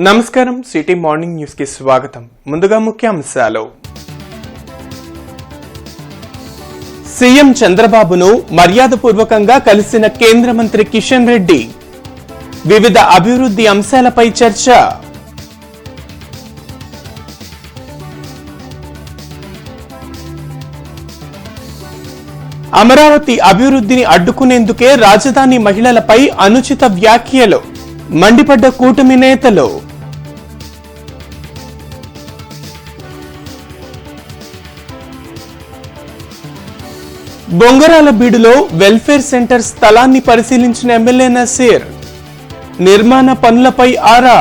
నమస్కారం city morning news కి స్వాగతం. ముందుగా ముఖ్యాంశాలు. సీఎం చంద్రబాబును మర్యాదపూర్వకంగా కలిసిన కేంద్ర మంత్రి కిషన్ రెడ్డి. వివిధ అభివృద్ధి అంశాలపై చర్చ. అమరావతి అభివృద్ధిని అడ్డుకునేందుకే రాజధాని మహిళలపై అనుచిత వ్యాఖ్యలు. మండిపడ్డ కూటమి నేతలు. బొంగరాలబీడులో వెల్ఫేర్ సెంటర్ స్థలాన్ని పరిశీలించిన ఎమ్మెల్యే నసీర్. నిర్మాణ పనులపై ఆరా.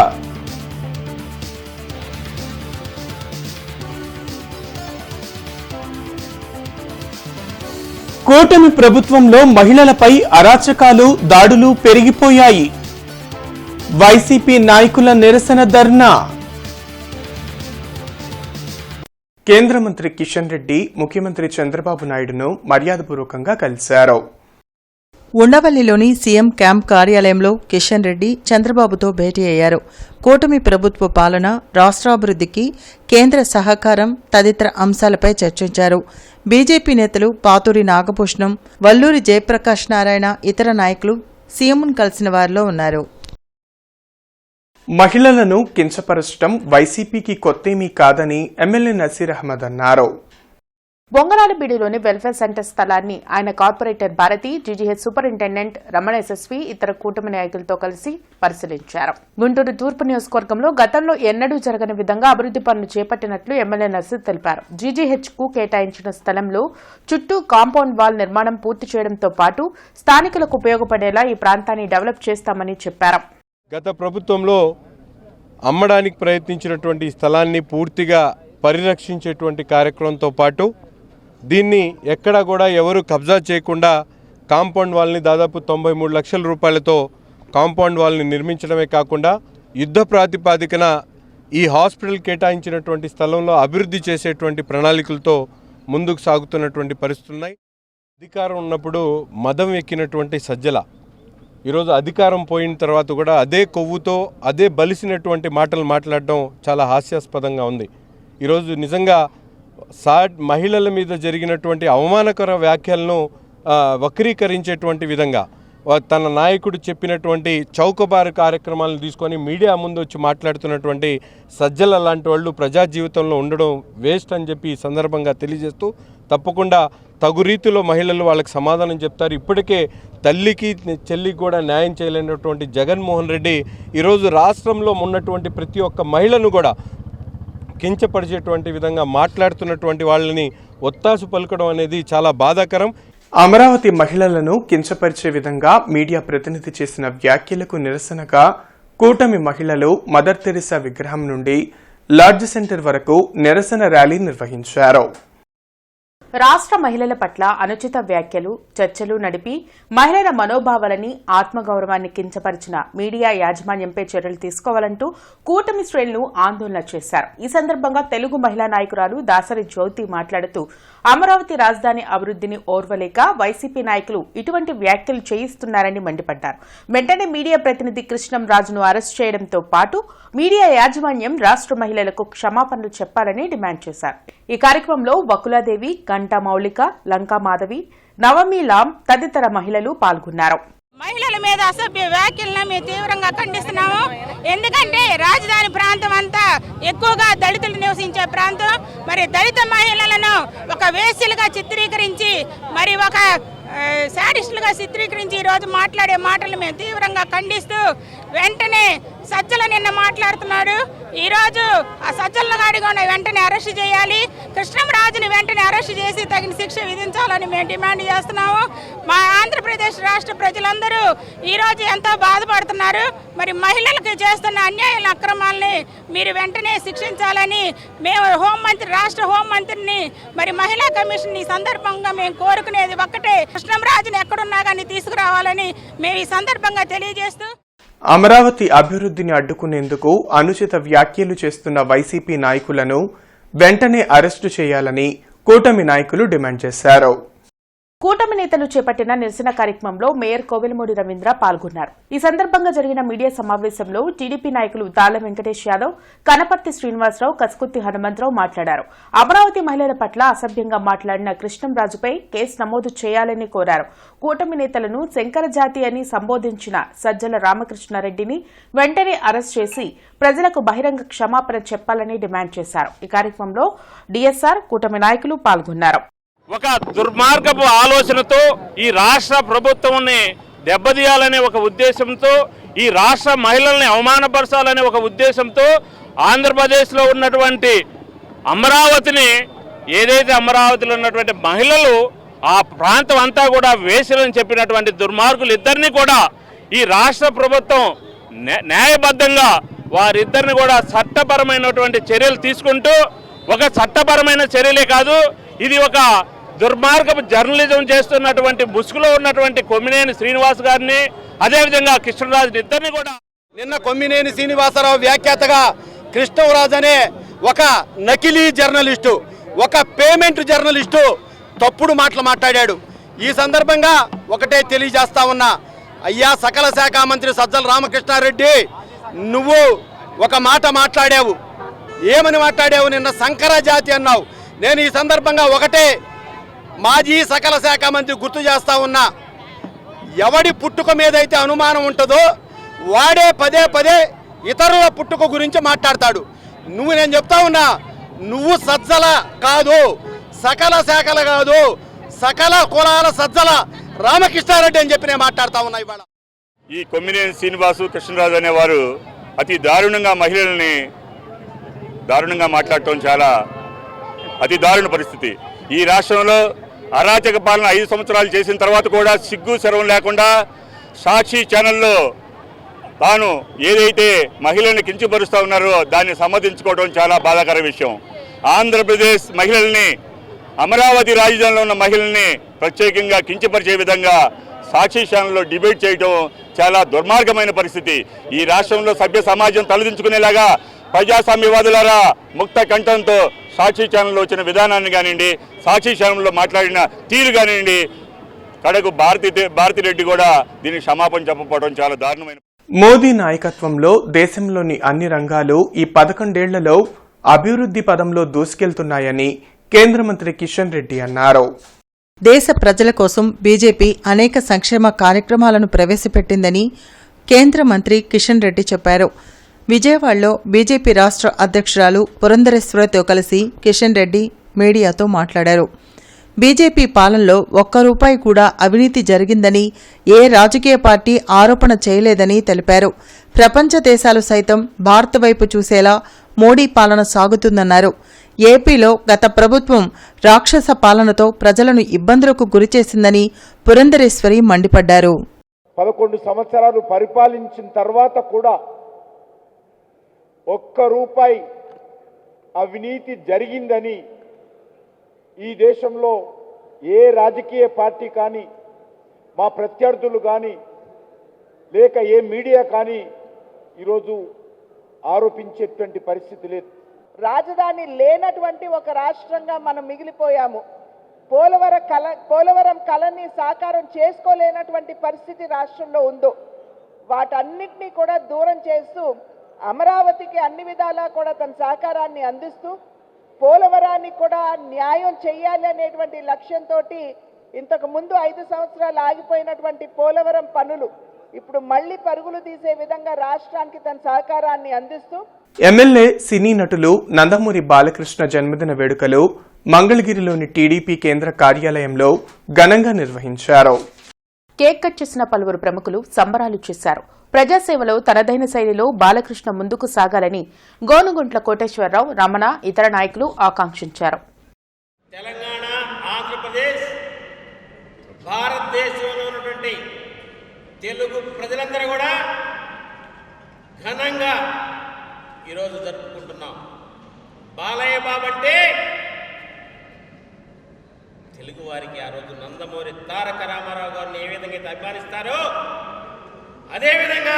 కూటమి ప్రభుత్వంలో మహిళలపై అరాచకాలు, దాడులు పెరిగిపోయాయి. వైసీపీ నాయకుల నిరసన ధర్నా. కేంద్ర మంత్రి కిషన్ రెడ్డి ముఖ్యమంత్రి చంద్రబాబు నాయుడును మర్యాదపూర్వకంగా కలిశారు. ఉండవల్లిలోని సీఎం క్యాంప్ కార్యాలయంలో కిషన్ రెడ్డి చంద్రబాబుతో భేటీ అయ్యారు. కూటమి ప్రభుత్వ పాలన, రాష్ట్రాభివృద్ధికి కేంద్ర సహకారం తదితర అంశాలపై చర్చించారు. బీజేపీ నేతలు పాతూరి నాగభూషణం, వల్లూరి జయప్రకాష్ నారాయణ ఇతర నాయకులు సీఎంను కలిసిన వారిలో ఉన్నారు. మహిళలను కించపరచడం వైసీపీకి కొత్తేమీ కాదని ఎమ్మెల్యే నసీర్ అహ్మద్ అన్నారు. బొంగరాలబీడులోని వెల్ఫేర్ సెంటర్ స్థలాన్ని ఆయన corporator Bharati, GGH superintendent Ramana SSV ఇతర కూటమి నాయకులతో కలిసి పరిశీలించారు. గుంటూరు తూర్పు నియోజకవర్గంలో గతంలో ఎన్నడూ జరగని విధంగా అభివృద్ది పనులు చేపట్టినట్లు ఎమ్మెల్యే నసీర్ తెలిపారు. జీజీహెచ్ కు కేటాయించిన స్థలంలో చుట్టూ కాంపౌండ్ వాల్ నిర్మాణం పూర్తి చేయడంతో పాటు స్థానికులకు ఉపయోగపడేలా ఈ ప్రాంతాన్ని డెవలప్ చేస్తామని చెప్పారు. గత ప్రభుత్వంలో అమ్మడానికి ప్రయత్నించినటువంటి స్థలాన్ని పూర్తిగా పరిరక్షించేటువంటి కార్యక్రమంతో పాటు దీన్ని ఎక్కడా కూడా ఎవరు కబ్జా చేయకుండా కాంపౌండ్ వాల్ని దాదాపు 93 లక్షల రూపాయలతో కాంపౌండ్ వాల్ని నిర్మించడమే కాకుండా యుద్ధ ప్రాతిపాదికన ఈ హాస్పిటల్ కేటాయించినటువంటి స్థలంలో అభివృద్ధి చేసేటువంటి ప్రణాళికలతో ముందుకు సాగుతున్నటువంటి పరిస్థితులున్నాయి. అధికారం ఉన్నప్పుడు మదం ఎక్కినటువంటి సజ్జల ఈరోజు అధికారం పోయిన తర్వాత కూడా అదే కొవ్వుతో అదే బలిసినటువంటి మాటలు మాట్లాడడం చాలా హాస్యాస్పదంగా ఉంది. ఈరోజు నిజంగా మహిళల మీద జరిగినటువంటి అవమానకర వ్యాఖ్యలను వక్రీకరించేటువంటి విధంగా తన నాయకుడు చెప్పినటువంటి చౌకబారు కార్యక్రమాలను తీసుకొని మీడియా ముందు వచ్చి మాట్లాడుతున్నటువంటి సజ్జల లాంటి వాళ్ళు ప్రజా జీవితంలో ఉండడం వేస్ట్ అని చెప్పి ఈ సందర్భంగా తెలియజేస్తూ తప్పకుండా తగు రీతిలో మహిళలు వాళ్ళకి సమాధానం చెప్తారు. ఇప్పటికే తల్లికి చెల్లికి కూడా న్యాయం చేయలేనటువంటి జగన్మోహన్ రెడ్డి ఈరోజు రాష్ట్రంలో ఉన్నటువంటి ప్రతి ఒక్క మహిళను కూడా కించపరిచేటువంటి విధంగా మాట్లాడుతున్నటువంటి వాళ్ళని ఒత్తాసు పలకడం అనేది చాలా బాధాకరం. అమరావతి మహిళలను కించపరిచే విధంగా మీడియా ప్రతినిధి చేసిన వ్యాఖ్యలకు నిరసనగా కూటమి మహిళలు మదర్ తెరిసా విగ్రహం నుండి లార్జ్ సెంటర్ వరకు నిరసన ర్యాలీ నిర్వహించారు. రాష్ట్ర మహిళల పట్ల అనుచిత వ్యాఖ్యలు, చర్చలు నడిపి మహిళల మనోభావాలని, ఆత్మగౌరవాన్ని కించపరిచిన మీడియా యాజమాన్యంపై చర్యలు తీసుకోవాలంటూ కూటమి శ్రేణులు ఆందోళన చేశారు. ఈ సందర్భంగా తెలుగు మహిళా నాయకురాలు దాసరి జ్యోతి మాట్లాడుతూ అమరావతి రాజధాని అభివృద్ధిని ఓర్వలేక వైసీపీ నాయకులు ఇటువంటి వ్యాఖ్యలు చేయిస్తున్నారని మండిపడ్డారు. వెంటనే మీడియా ప్రతినిధి కృష్ణం రాజును అరెస్ట్ చేయడంతో పాటు మీడియా యాజమాన్యం రాష్ట్ర మహిళలకు క్షమాపణలు చెప్పాలని డిమాండ్ చేశారు. ఈ కార్యక్రమంలో వకులాదేవి, గంటా మౌలిక, లంకా మాధవి, నవమి లాం తదితర మహిళలు పాల్గొన్నారు. మహిళల మీద అసభ్య వ్యాఖ్యలను మేము తీవ్రంగా ఖండిస్తున్నాము. ఎందుకంటే రాజధాని ప్రాంతం అంతా ఎక్కువగా దళితులు నివసించే ప్రాంతం. మరి దళిత మహిళలను ఒక వేశ్యలుగా చిత్రీకరించి, మరి ఒక శాడిస్టులుగా చిత్రీకరించి ఈరోజు మాట్లాడే మాటలు మేము తీవ్రంగా ఖండిస్తూ, వెంటనే సజ్జల నిన్న మాట్లాడుతున్నాడు. ఈరోజు ఆ సజ్జల గాడిగా వెంటనే అరెస్ట్ చేయాలి. కృష్ణంరాజుని వెంటనే అరెస్ట్ చేసి తగిన శిక్ష విధించాలని మేము డిమాండ్ చేస్తున్నాము. మా ఆంధ్రప్రదేశ్ రాష్ట్ర ప్రజలందరూ ఈరోజు ఎంతో బాధపడుతున్నారు. మరి మహిళలకు చేస్తున్న అన్యాయాల అక్రమాలని మీరు వెంటనే శిక్షించాలని మేము రాష్ట్ర హోంమంత్రిని, మరి మహిళా కమిషన్ ఈ సందర్భంగా మేము కోరుకునేది ఒక్కటే, కృష్ణంరాజుని ఎక్కడున్నా కానీ తీసుకురావాలని మేము ఈ సందర్భంగా తెలియజేస్తూ, అమరావతి అభివృద్ధిని అడ్డుకునేందుకు అనుచిత వ్యాఖ్యలు చేస్తున్న వైసీపీ నాయకులను వెంటనే అరెస్టు చేయాలని కూటమి నాయకులు డిమాండ్ చేశారు. కూటమి నేతలు చేపట్టిన నిరసన కార్యక్రమంలో మేయర్ కోవెలమూడి రవీంద్ర పాల్గొన్నారు. ఈ సందర్భంగా జరిగిన మీడియా సమావేశంలో టీడీపీ నాయకులు తాళ్ల వెంకటేష్ యాదవ్, కనపర్తి శ్రీనివాసరావు, కసుకుత్తి హనుమంతరావు మాట్లాడారు. అమరావతి మహిళల పట్ల అసభ్యంగా మాట్లాడిన కృష్ణంరాజుపై కేసు నమోదు చేయాలని కోరారు. కూటమి నేతలను శంకరజాతి అని సంబోధించిన సజ్జల రామకృష్ణారెడ్డిని వెంటనే అరెస్ట్ చేసి ప్రజలకు బహిరంగ క్షమాపణ చెప్పాలని డిమాండ్ చేశారు. ఈ కార్యక్రమంలో డీఎస్ఆర్, కూటమి నాయకులు పాల్గొన్నారు. ఒక దుర్మార్గపు ఆలోచనతో ఈ రాష్ట్ర ప్రభుత్వాన్ని దెబ్బతీయాలనే ఒక ఉద్దేశంతో, ఈ రాష్ట్ర మహిళల్ని అవమానపరచాలనే ఒక ఉద్దేశంతో ఆంధ్రప్రదేశ్లో ఉన్నటువంటి అమరావతిని, ఏదైతే అమరావతిలో ఉన్నటువంటి మహిళలు ఆ ప్రాంతం అంతా కూడా వేసిరని చెప్పినటువంటి దుర్మార్గులు ఇద్దరిని కూడా ఈ రాష్ట్ర ప్రభుత్వం న్యాయబద్ధంగా వారిద్దరిని కూడా చట్టపరమైనటువంటి చర్యలు తీసుకుంటూ, ఒక చట్టపరమైన చర్యలే కాదు, ఇది ఒక దుర్మార్గపు జర్నలిజం చేస్తున్నటువంటి ముసుగులో ఉన్నటువంటి కొమ్మినేని శ్రీనివాస్ గారిని, అదేవిధంగా కృష్ణరాజు ఇద్దరిని కూడా నిన్న కొమ్మినేని శ్రీనివాసరావు వ్యాఖ్యాతగా కృష్ణరాజు అనే ఒక నకిలీ జర్నలిస్టు, ఒక పేమెంట్ జర్నలిస్టు తప్పుడు మాటలు మాట్లాడాడు. ఈ సందర్భంగా ఒకటే తెలియజేస్తా ఉన్నా, అయ్యా సకల శాఖ మంత్రి సజ్జల రామకృష్ణారెడ్డి, నువ్వు ఒక మాట మాట్లాడావు. ఏమని మాట్లాడావు? నిన్న సంకర జాతి అన్నావు. నేను ఈ సందర్భంగా ఒకటే మాజీ సకల శాఖ మంత్రి గుర్తు చేస్తా ఉన్నా, ఎవడి పుట్టుక మీద అయితే అనుమానం ఉంటుందో వాడే పదే పదే ఇతరుల పుట్టుక గురించి మాట్లాడతాడు. నేను చెప్తా ఉన్నా, నువ్వు సజ్జల కాదు, సకల శాఖల కాదు, సకల కులాల సజ్జల రామకృష్ణారెడ్డి అని చెప్పి నేను మాట్లాడుతా ఉన్నా. ఇవాళ ఈ కొమ్మినేని శ్రీనివాసు, కృష్ణరాజు అనేవారు అతి దారుణంగా మహిళల్ని దారుణంగా మాట్లాడటం చాలా అతి దారుణ పరిస్థితి. ఈ రాష్ట్రంలో అరాచక పాలన 5 సంవత్సరాలు చేసిన తర్వాత కూడా సిగ్గు శరం లేకుండా సాక్షి ఛానల్లో తాను ఏదైతే మహిళల్ని కించపరుస్తూ ఉన్నారో దాన్ని సమ్మతించుకోవడం చాలా బాధాకర విషయం. ఆంధ్రప్రదేశ్ మహిళల్ని, అమరావతి రాజధానిలో ఉన్న మహిళల్ని ప్రత్యేకంగా కించపరిచే విధంగా సాక్షి ఛానల్లో డిబేట్ చేయడం చాలా దుర్మార్గమైన పరిస్థితి. ఈ రాష్ట్రంలో సభ్య సమాజం తలదించుకునేలాగా ప్రజాస్వామ్యవాదులారా ముక్త కంఠంతో సాక్షి ఛానల్లో వచ్చిన విధానాన్ని కానివ్వండి, సాక్షి ఛానల్లో మాట్లాడిన తీరు కానివ్వండి, కడకు భారతిరెడ్డి కూడా దీనికి క్షమాపణ చెప్పకపోవడం చాలా దారుణమైన. మోదీ నాయకత్వంలో దేశంలోని అన్ని రంగాలు ఈ 11 ఏళ్లలో అభివృద్ధి పదంలో దూసుకెళ్తున్నాయని కేంద్ర మంత్రి కిషన్ రెడ్డి అన్నారు. దేశ ప్రజల కోసం బీజేపీ అనేక సంక్షేమ కార్యక్రమాలను ప్రవేశపెట్టిందని కేంద్ర మంత్రి కిషన్ రెడ్డి చెప్పారు. విజయవాడలో బీజేపీ రాష్ట్ర అధ్యక్షురాలు పురంధరేశ్వరితో కలిసి కిషన్ రెడ్డి మీడియాతో మాట్లాడారు. బీజేపీ పాలనలో ఒక్క రూపాయి కూడా అవినీతి జరిగిందని ఏ రాజకీయ పార్టీ ఆరోపణ చేయలేదని తెలిపారు. ప్రపంచ దేశాలు సైతం భారత్ వైపు చూసేలా మోడీ పాలన సాగుతుందన్నారు. ఏపీలో గత ప్రభుత్వం రాక్షస పాలనతో ప్రజలను ఇబ్బందులకు గురిచేసిందని పురంధరేశ్వరి మండిపడ్డారు. 11 సంవత్సరాలు పరిపాలించిన తర్వాత కూడా ఒక్క రూపాయి అవినీతి జరిగిందని ఈ దేశంలో ఏ రాజకీయ పార్టీ కానీ, మా ప్రత్యర్థులు కానీ, లేక ఏ మీడియా కానీ ఈరోజు ఆరోపించేటువంటి పరిస్థితి లేదు. రాజధాని లేనటువంటి ఒక రాష్ట్రంగా మనం మిగిలిపోయాము. పోలవరం కళని సాకారం చేసుకోలేనటువంటి పరిస్థితి రాష్ట్రంలో ఉందో వాటన్నిటినీ కూడా దూరం చేస్తూ అమరావతికి అన్ని విధాలా కూడా తన సహకారాన్ని అందిస్తూ పోలవరాన్ని కూడా న్యాయం చేయాలి అనేటువంటి లక్ష్యంతో ఇంతకు ముందు 5 సంవత్సరాలు ఆగిపోయినటువంటి పోలవరం పనులు ఇప్పుడు మళ్లీ పరుగులు తీసే విధంగా రాష్ట్రానికి తన సహకారాన్ని అందిస్తూ ఎమ్మెల్యే సినీ నటులు నందమూరి బాలకృష్ణ జన్మదిన వేడుకలు మంగళగిరిలోని టీడీపీ కేంద్ర కార్యాలయంలో ఘనంగా నిర్వహించారు. కేక్ కట్ చేసిన పలువురు ప్రముఖులు సంబరాలు చేశారు. ప్రజాసేవలో తనదైన శైలిలో బాలకృష్ణ ముందుకు సాగాలని గోనుగుంట్ల కోటేశ్వరరావు, రమణ, ఇతర నాయకులు ఆకాంక్షించారు. తెలంగాణ, ఆంధ్రప్రదేశ్, భారతదేశంలో ఉన్నటువంటి తెలుగు ప్రజలందరూ కూడా ఘనంగా ఈరోజు జరుపుకుంటున్నాం. బాలయ్య బాబు అంటే తెలుగు వారికి ఆ రోజు నందమూరి తారక రామారావు గారిని ఏ విధంగా అయితే అభిమానిస్తారో అదేవిధంగా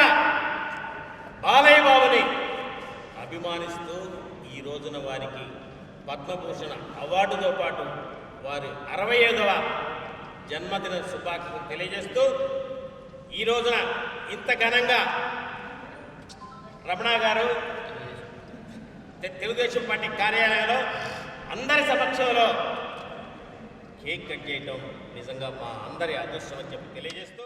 బాలయ్య బాబుని అభిమానిస్తూ ఈ రోజున వారికి పద్మభూషణ అవార్డుతో పాటు వారి 65వ జన్మదిన శుభాకాంక్షలు తెలియజేస్తూ ఈ రోజున ఇంత ఘనంగా రమణ గారు తెలుగుదేశం పార్టీ కార్యాలయంలో అందరి సమక్షంలో కేక్ కట్ చేయడం నిజంగా మా అందరి అదృష్టం అని చెప్పి తెలియజేస్తూ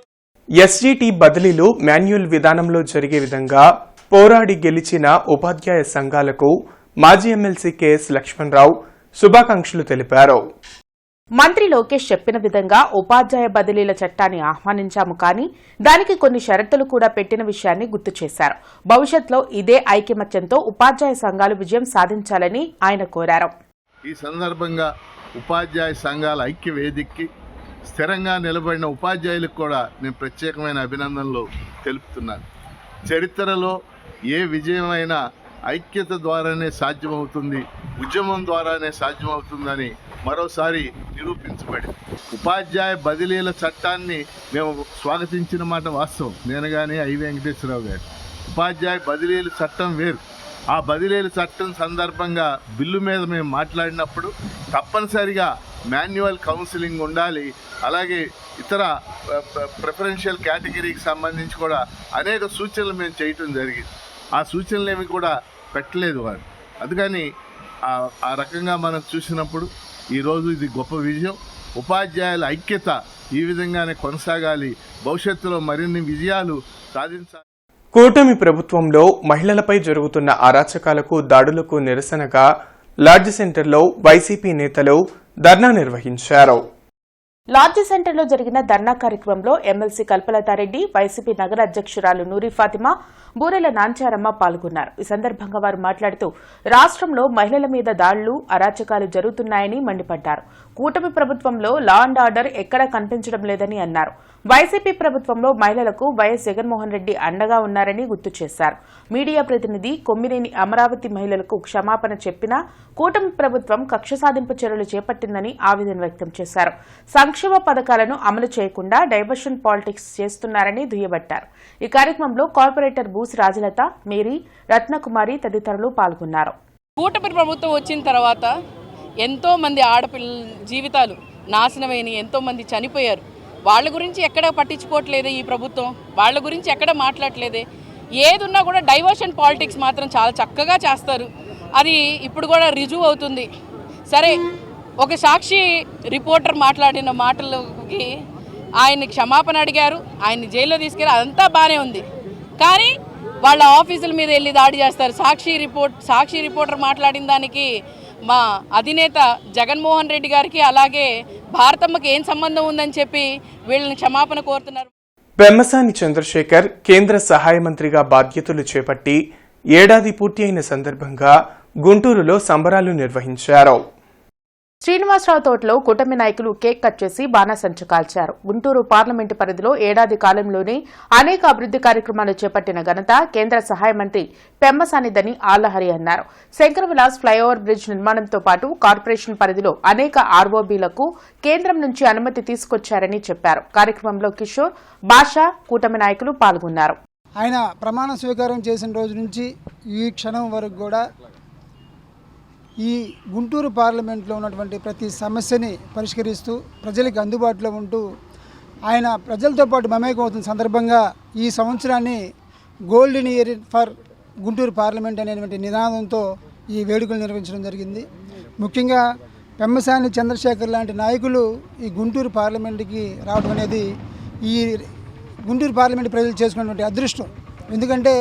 ఎస్జీటీ బదిలీలు మాన్యువల్ విధానంలో జరిగే విధంగా పోరాడి గెలిచిన ఉపాధ్యాయ సంఘాలకు మాజీ ఎమ్మెల్సీ కెఎస్ లక్ష్మణరావు శుభాకాంక్షలు తెలిపారు. మంత్రి లోకేష్ చెప్పిన విధంగా ఉపాధ్యాయ బదిలీల చట్టాన్ని ఆహ్వానించాము కానీ దానికి కొన్ని షరతులు కూడా పెట్టిన విషయాన్ని గుర్తు చేశారు. భవిష్యత్తులో ఇదే ఐకమత్యంతో ఉపాధ్యాయ సంఘాలు విజయం సాధించాలని ఆయన కోరారు. ఈ సందర్భంగా ఉపాధ్యాయ సంఘాల ఐక్య వేదికకి స్థిరంగా నిలబడిన ఉపాధ్యాయులకు కూడా నేను ప్రత్యేకమైన అభినందనలు తెలుపుతున్నాను. చరిత్రలో ఏ విజయమైనా ఐక్యత ద్వారానే సాధ్యమవుతుంది, ఉద్యమం ద్వారానే సాధ్యమవుతుందని మరోసారి నిరూపించబడింది. ఉపాధ్యాయ బదిలీల చట్టాన్ని మేము స్వాగతించిన మాట వాస్తవం. నేను కానీ ఐ వెంకటేశ్వరరావు గారు ఉపాధ్యాయ బదిలీల చట్టం వేరు. ఆ బదిలీల చట్టం సందర్భంగా బిల్లు మీద మేము మాట్లాడినప్పుడు తప్పనిసరిగా మాన్యువల్ కౌన్సిలింగ్ ఉండాలి, అలాగే ఇతర ప్రిఫరెన్షియల్ కేటగిరీకి సంబంధించి కూడా అనేక సూచనలు మేము చేయటం జరిగింది. ఆ సూచనలు ఏమి కూడా పెట్టలేదు వారు. అందుకని ఆ రకంగా మనం చూసినప్పుడు ఈరోజు ఇది గొప్ప విజయం. ఉపాధ్యాయుల ఐక్యత ఈ విధంగానే కొనసాగాలి, భవిష్యత్తులో మరిన్ని విజయాలు సాధించాలి. కూటమి ప్రభుత్వంలో మహిళలపై జరుగుతున్న అరాచకాలకు దాడులకు నిరసనగా లాడ్జ్ సెంటర్లో వైసీపీ నేతలు ధర్నా నిర్వహించారు. లాడ్జ్ సెంటర్లో జరిగిన ధర్నా కార్యక్రమంలో ఎమ్మెల్సీ కల్పలతారెడ్డి, వైసీపీ నగర అధ్యక్షురాలు నూరి ఫాతిమా, బూరెల నాంచారమ్మ పాల్గొన్నారు. ఈ సందర్భంగా వారు మాట్లాడుతూ రాష్ట్రంలో మహిళల మీద దాడులు, అరాచకాలు జరుగుతున్నాయని మండిపడ్డారు. కూటమి ప్రభుత్వంలో లా అండ్ ఆర్డర్ ఎక్కడా కనిపించడం లేదని అన్నారు. వైసీపీ ప్రభుత్వంలో మహిళలకు వైఎస్ జగన్మోహన్ రెడ్డి అండగా ఉన్నారని గుర్తు చేశారు. మీడియా ప్రతినిధి కొమ్మినేని అమరావతి మహిళలకు క్షమాపణ చెప్పినా కూటమి ప్రభుత్వం కక్ష సాధింపు చర్యలు చేపట్టిందని ఆవేదన వ్యక్తం చేశారు. సంక్షేమ పథకాలను అమలు చేయకుండా డైవర్షన్ పాలిటిక్స్ చేస్తున్నారని దుయ్యబట్టారు. ఈ కార్యక్రమంలో కార్పొరేటర్ బూసి రాజలత, మేరీ, రత్నకుమారి తదితరులు పాల్గొన్నారు. కూటమి ప్రభుత్వం వచ్చిన తర్వాత ఎంతో మంది ఆడపిల్లల జీవితాలు నాశనమైన, ఎంతో మంది చనిపోయారు. వాళ్ళ గురించి ఎక్కడ పట్టించుకోవట్లేదే ఈ ప్రభుత్వం, వాళ్ళ గురించి ఎక్కడ మాట్లాడట్లేదే. ఏదున్నా కూడా డైవర్షన్ పాలిటిక్స్ మాత్రం చాలా చక్కగా చేస్తారు. అది ఇప్పుడు కూడా రుజువు అవుతుంది. సరే, ఒక సాక్షి రిపోర్టర్ మాట్లాడిన మాటలకి ఆయన్ని క్షమాపణ అడిగారు, ఆయన్ని జైల్లో తీసుకెళ్ళి, అదంతా బాగానే ఉంది. కానీ వాళ్ళ ఆఫీసుల మీద వెళ్ళి దాడి చేస్తారు. సాక్షి రిపోర్టర్ మాట్లాడిన దానికి మా అధినేత జగన్మోహన్ రెడ్డి గారికి అలాగే భారతమ్మకి ఏం సంబంధం ఉందని చెప్పి వీళ్ళని క్షమాపణ కోరుతున్నారు. పెమ్మసాని చంద్రశేఖర్ కేంద్ర సహాయ మంత్రిగా బాధ్యతలు చేపట్టి ఏడాది పూర్తి అయిన సందర్భంగా గుంటూరులో సంబరాలు నిర్వహించారు. శ్రీనివాసరావు తోటలో కూటమి నాయకులు కేక్ కట్ చేసి బాణాసంచా కాల్చారు. గుంటూరు పార్లమెంటు పరిధిలో ఏడాది కాలంలోనే అనేక అభివృద్ది కార్యక్రమాలు చేపట్టిన ఘనత కేంద్ర సహాయ మంత్రి పెమ్మసానిదని ఆళ్లహరి అన్నారు. శంకర్ విలాస్ ఫ్లైఓవర్ బ్రిడ్జ్ నిర్మాణంతో పాటు కార్పొరేషన్ పరిధిలో అనేక ఆర్ఓబీలకు కేంద్రం నుంచి అనుమతి తీసుకొచ్చారని చెప్పారు. కార్యక్రమంలో కిషోర్, బాషా, కూటమి నాయకులు పాల్గొన్నారు. ఆయన ప్రమాణ స్వీకారం చేసిన రోజు నుంచి ఈ క్షణం వరకు కూడా ఈ గుంటూరు పార్లమెంట్లో ఉన్నటువంటి ప్రతి సమస్యని పరిష్కరిస్తూ ప్రజలకు అందుబాటులో ఉంటూ ఆయన ప్రజలతో పాటు మమేకం అవుతున్న సందర్భంగా ఈ సంవత్సరాన్ని golden year for Guntur parliament అనేటువంటి నినాదంతో ఈ వేడుకలు నిర్వహించడం జరిగింది. ముఖ్యంగా పెమ్మసాని చంద్రశేఖర్ లాంటి నాయకులు ఈ గుంటూరు పార్లమెంట్కి రావడం అనేది ఈ గుంటూరు పార్లమెంట్ ప్రజలు చేసుకున్నటువంటి అదృష్టం. ఎందుకంటే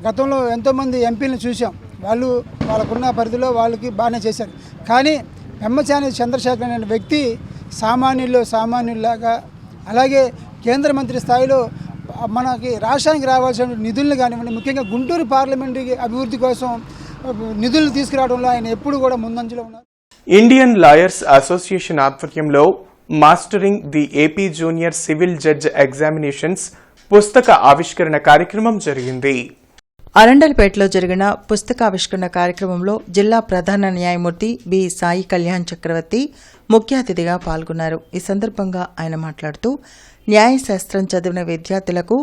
గతంలో ఎంతోమంది ఎంపీలను చూసాం, వాళ్ళు వాళ్ళకున్న పరిధిలో వాళ్ళకి బాగానే చేశారు. కానీ పెమ్మసాని చంద్రశేఖర్ అనే వ్యక్తి సామాన్యుల్లో సామాన్యుల్లాగా, అలాగే కేంద్ర మంత్రి స్థాయిలో మనకి రాష్ట్రానికి రావాల్సిన నిధులను కానివ్వండి, ముఖ్యంగా గుంటూరు పార్లమెంటరీ అభివృద్ధి కోసం నిధులు తీసుకురావడంలో ఆయన ఎప్పుడు కూడా ముందంజలో ఉన్నారు. ఇండియన్ లాయర్స్ అసోసియేషన్ ఆధ్వర్యంలో mastering the AP junior civil judge examinations పుస్తక ఆవిష్కరణ కార్యక్రమం జరిగింది. అరండల్పేటలో జరిగిన పుస్తకావిష్కరణ కార్యక్రమంలో జిల్లా ప్రధాన న్యాయమూర్తి బి సాయి కళ్యాణ్ చక్రవర్తి ముఖ్య అతిథిగా పాల్గొన్నారు. ఈ సందర్భంగా ఆయన మాట్లాడుతూ న్యాయశాస్త్రం చదివిన విద్యార్థులకు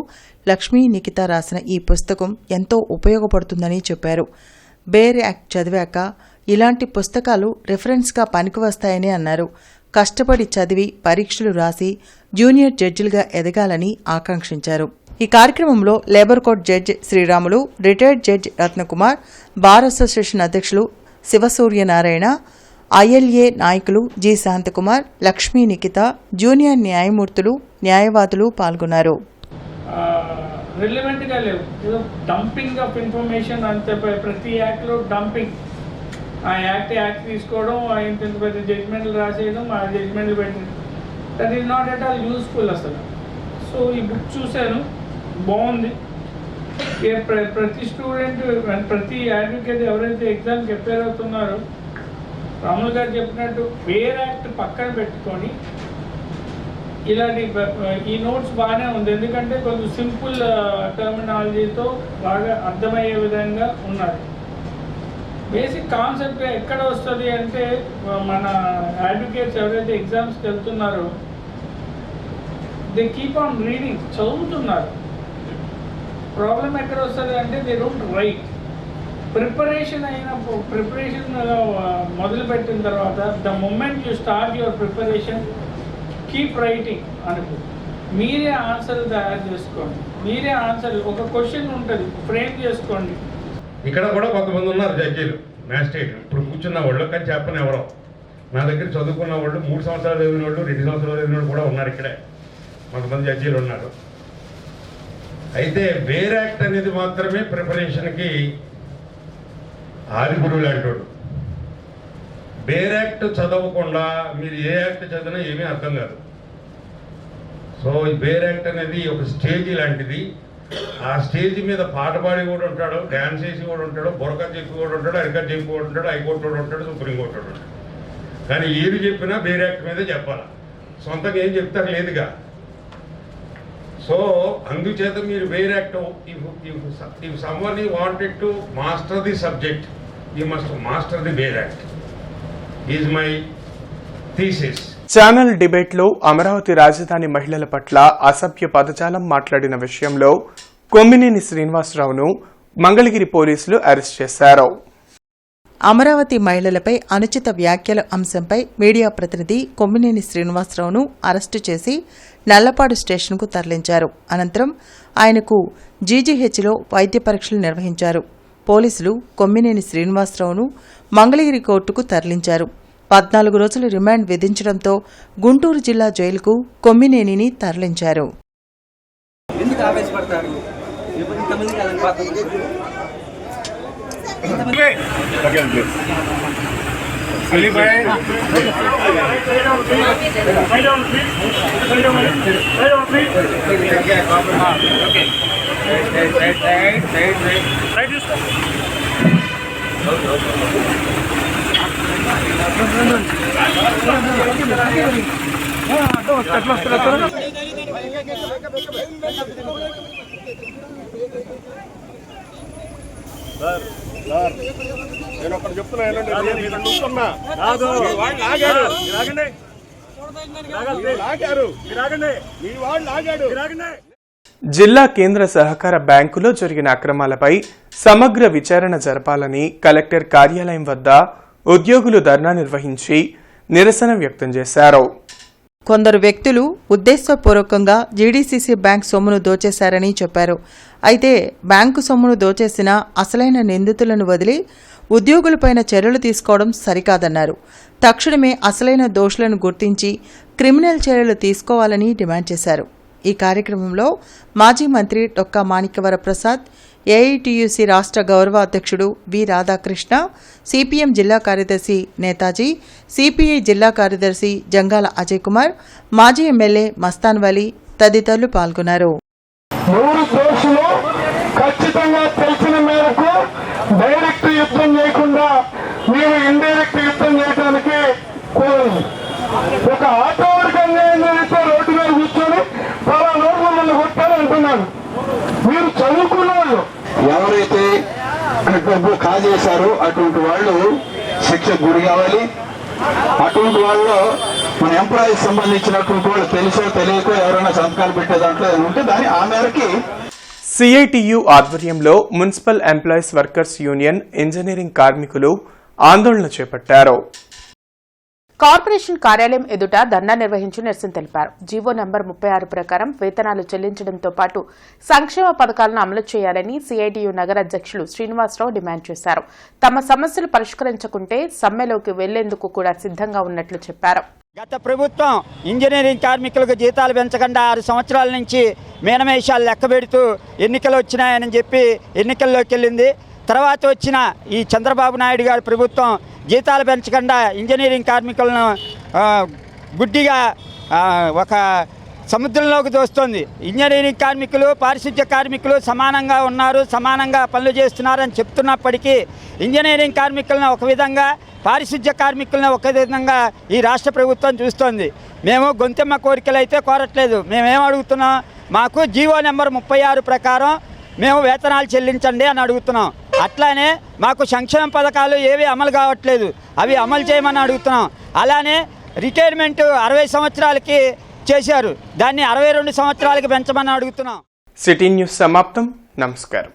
లక్ష్మీ నిఖిత రాసిన ఈ పుస్తకం ఎంతో ఉపయోగపడుతుందని చెప్పారు. బేర్ యాక్ట్ చదివాక ఇలాంటి పుస్తకాలు రిఫరెన్స్గా పనికివస్తాయని అన్నారు. కష్టపడి చదివి పరీక్షలు రాసి జూనియర్ జడ్జిలుగా ఎదగాలని ఆకాంక్షించారు. ఈ కార్యక్రమంలో labour court judge Sriramulu, retired judge Ratnakumar, bar association అధ్యక్షులు శివసూర్యనారాయణ, ఐఎల్ఏ నాయకులు జి శాంతకుమార్, లక్ష్మీ నిఖిత, జూనియర్ న్యాయమూర్తులు, న్యాయవాదులు పాల్గొన్నారు. రిలవెంట్గా లేవు, ఏదో డంపింగ్ ఆఫ్ ఇన్ఫర్మేషన్ అంతే. ప్రతి యాక్ట్లో డంపింగ్, ఆ యాక్ట్ తీసుకోవడం, ఇంత పెద్ద జడ్జ్మెంట్లు రాసేయడం, ఆ జడ్జ్మెంట్లు పెట్టడం, that is not at all useful అసలు. సో ఈ బుక్ చూశాను, బాగుంది. ప్రతి స్టూడెంట్, ప్రతి అడ్వకేట్ ఎవరైతే ఎగ్జామ్కి ప్రిపేర్ అవుతున్నారో, రాములు గారు చెప్పినట్టు వేర్ యాక్ట్ పక్కన పెట్టుకొని ఇలాంటి ఈ నోట్స్ బాగానే ఉంది. ఎందుకంటే కొంచెం సింపుల్ టర్మినాలజీతో బాగా అర్థమయ్యే విధంగా ఉన్నది. బేసిక్ కాన్సెప్ట్ ఎక్కడ వస్తుంది అంటే, మన అడ్వకేట్స్ ఎవరైతే ఎగ్జామ్స్కి వెళ్తున్నారో దే కీప్ ఆన్ రీడింగ్, చదువుతున్నారు. ప్రాబ్లం ఎక్కడ వస్తుంది అంటే దే డోంట్ రైట్. ప్రిపరేషన్ మొదలుపెట్టిన తర్వాత the moment you start your preparation, keep writing అనుకో. మీరే ఆన్సర్లు తయారు చేసుకోండి, మీరే ఆన్సర్. ఒక క్వశ్చన్ ఉంటుంది, ఫ్రేమ్ చేసుకోండి. ఇక్కడ కూడా కొంతమంది ఉన్నారు జడ్జీలు, మ్యాజిస్ట్రేట్ ఇప్పుడు కూర్చున్న వాళ్ళు, కానీ చెప్పని ఎవరో. నా దగ్గర చదువుకున్న వాళ్ళు, 3 సంవత్సరాలు చదివిన వాళ్ళు, 2 సంవత్సరాలు చదివిన వాళ్ళు కూడా ఉన్నారు. ఇక్కడే కొంతమంది జడ్జీలు ఉన్నారు. అయితే వేర్ యాక్ట్ అనేది మాత్రమే ప్రిపరేషన్కి ఆది గురువు లాంటోడు. వేర్ యాక్ట్ చదవకుండా మీరు ఏ యాక్ట్ చదివినా ఏమీ అర్థం కాదు. సో ఈ వేర్ యాక్ట్ అనేది ఒక స్టేజీ లాంటిది. ఆ స్టేజ్ మీద పాట పాడి కూడా ఉంటాడు, డ్యాన్స్ చేసి కూడా ఉంటాడు, బొరక చెప్పి కూడా ఉంటాడు, అరికట్ చెప్పి కూడా ఉంటాడు, హైకోర్టు కూడా ఉంటాడు, సుప్రీంకోర్టు కూడా ఉంటాడు. కానీ ఏది చెప్పినా వేర్ యాక్ట్ మీదే చెప్పాలి, సొంతంగా ఏం చెప్తారు లేదుగా. సో అందుచేత మీరు bare act, if someone wanted to master the subject, you must master the bare act is my thesis. Channel డిబేట్లో అమరావతి రాజధాని మహిళల పట్ల అసభ్య పదజాలం మాట్లాడిన విషయంలో కొమ్మినేని శ్రీనివాసరావును మంగళగిరి పోలీసులు అరెస్ట్ చేశారు. అమరావతి మహిళలపై అనుచిత వ్యాఖ్యల అంశంపై మీడియా ప్రతినిధి కొమ్మినేని శ్రీనివాసరావును అరెస్టు చేసి నల్లపాడు స్టేషన్కు తరలించారు. అనంతరం ఆయనకు జీజీహెచ్లో వైద్య పరీక్షలు నిర్వహించారు. పోలీసులు కొమ్మినేని శ్రీనివాసరావును మంగళగిరి కోర్టుకు తరలించారు. 14 రోజులు రిమాండ్ విధించడంతో గుంటూరు జిల్లా జైలుకు కొమ్మినేనిని తరలించారు. నేను ఒకటి చెప్తున్నా, జిల్లా కేంద్ర సహకార బ్యాంకులో జరిగిన అక్రమాలపై సమగ్ర విచారణ జరపాలని కలెక్టర్ కార్యాలయం వద్ద ఉద్యోగులు ధర్నా నిర్వహించి నిరసన వ్యక్తం చేశారు. కొందరు వ్యక్తులు ఉద్దేశపూర్వకంగా జీడీసీసీ బ్యాంక్ సొమ్మును దోచేశారని చెప్పారు. అయితే బ్యాంకు సొమ్మును దోచేసిన అసలైన నిందితులను వదిలి ఉద్యోగులపైన చర్యలు తీసుకోవడం సరికాదన్నారు. తక్షణమే అసలైన దోషులను గుర్తించి క్రిమినల్ చర్యలు తీసుకోవాలని డిమాండ్ చేశారు. ఈ కార్యక్రమంలో మాజీ మంత్రి డొక్కా మాణిక్యవరప్రసాద్, ఏఐటీయూసీ రాష్ట్ర గౌరవ అధ్యక్షుడు వి రాధాకృష్ణ, సిపిఎం జిల్లా కార్యదర్శి నేతాజీ, సిపిఐ జిల్లా కార్యదర్శి జంగాల అజయ్ కుమార్, మాజీ ఎమ్మెల్యే మస్తాన్ వలీ తదితరులు పాల్గొన్నారు. 3 దోషులు ఖచ్చితంగా తెలిసిన మేరకు డైరెక్ట్ యుద్ధం చేయకుండా మేము ఇండైరెక్ట్ యుద్ధం చేయడానికి కోరింది. ఒక ఆటో వర్గంగా ఏంటంటే రోడ్డు మీద కూర్చొని చాలా రోజులు మమ్మల్ని కొట్టాలంటున్నాను. మీరు చదువుకున్న వాళ్ళు ఎవరైతే డబ్బు కాజేశారో అటువంటి వాళ్ళు శిక్షకు గురి కావాలి. అటువంటి వాళ్ళు మన ఎంప్లాయీస్ సంబంధించినటువంటి వాళ్ళు తెలుసో తెలియకో ఎవరైనా సంతకాలు పెట్టే దాంట్లో ఉంటే దాన్ని ఆ మేరకి సిఐటియు ఆధ్వర్యంలో municipal employees workers union engineering కార్మికులు ఆందోళన చేపట్టారు. కార్పొరేషన్ కార్యాలయం ఎదుట ధర్నా నిర్వహించి నిరసన తెలిపారు. జీవో నంబర్ 36 ప్రకారం వేతనాలు చెల్లించడంతో పాటు సంక్షేమ పథకాలను అమలు చేయాలని సిఐటియు నగర అధ్యక్షులు శ్రీనివాసరావు డిమాండ్ చేశారు. తమ సమస్యలు పరిష్కరించకుంటే సమ్మెలోకి వెళ్లేందుకు కూడా సిద్ధంగా ఉన్నట్లు చెప్పారు. గత ప్రభుత్వం ఇంజనీరింగ్ కార్మికులకు జీతాలు పెంచకుండా 6 సంవత్సరాల నుంచి మీనమేషాలు లెక్కబెడుతూ ఎన్నికలు వచ్చినాయని చెప్పి ఎన్నికల్లోకి వెళ్ళింది. తర్వాత వచ్చిన ఈ చంద్రబాబు నాయుడు గారి ప్రభుత్వం జీతాలు పెంచకుండా ఇంజనీరింగ్ కార్మికులను గుడ్డిగా ఒక సముద్రంలోకి దోస్తోంది. ఇంజనీరింగ్ కార్మికులు, పారిశుద్ధ్య కార్మికులు సమానంగా ఉన్నారు, సమానంగా పనులు చేస్తున్నారని చెప్తున్నప్పటికీ ఇంజనీరింగ్ కార్మికులను ఒక విధంగా, పారిశుద్ధ్య కార్మికులను ఒక విధంగా ఈ రాష్ట్ర ప్రభుత్వం చూస్తోంది. మేము గొంతెమ్మ కోరికలు అయితే కోరట్లేదు. మేమేం అడుగుతున్నాం, మాకు జీవో నెంబర్ 36 ప్రకారం మేము వేతనాలు చెల్లించండి అని అడుగుతున్నాం. అట్లానే మాకు సంక్షేమ పథకాలు ఏవి అమలు కావట్లేదు, అవి అమలు చేయమని అడుగుతున్నాం. అలానే రిటైర్మెంట్ 60 సంవత్సరాలకి చేశారు, దాన్ని 62 సంవత్సరాలకి పెంచమని అడుగుతున్నాం. సిటీ న్యూస్ సమాప్తం. నమస్కారం.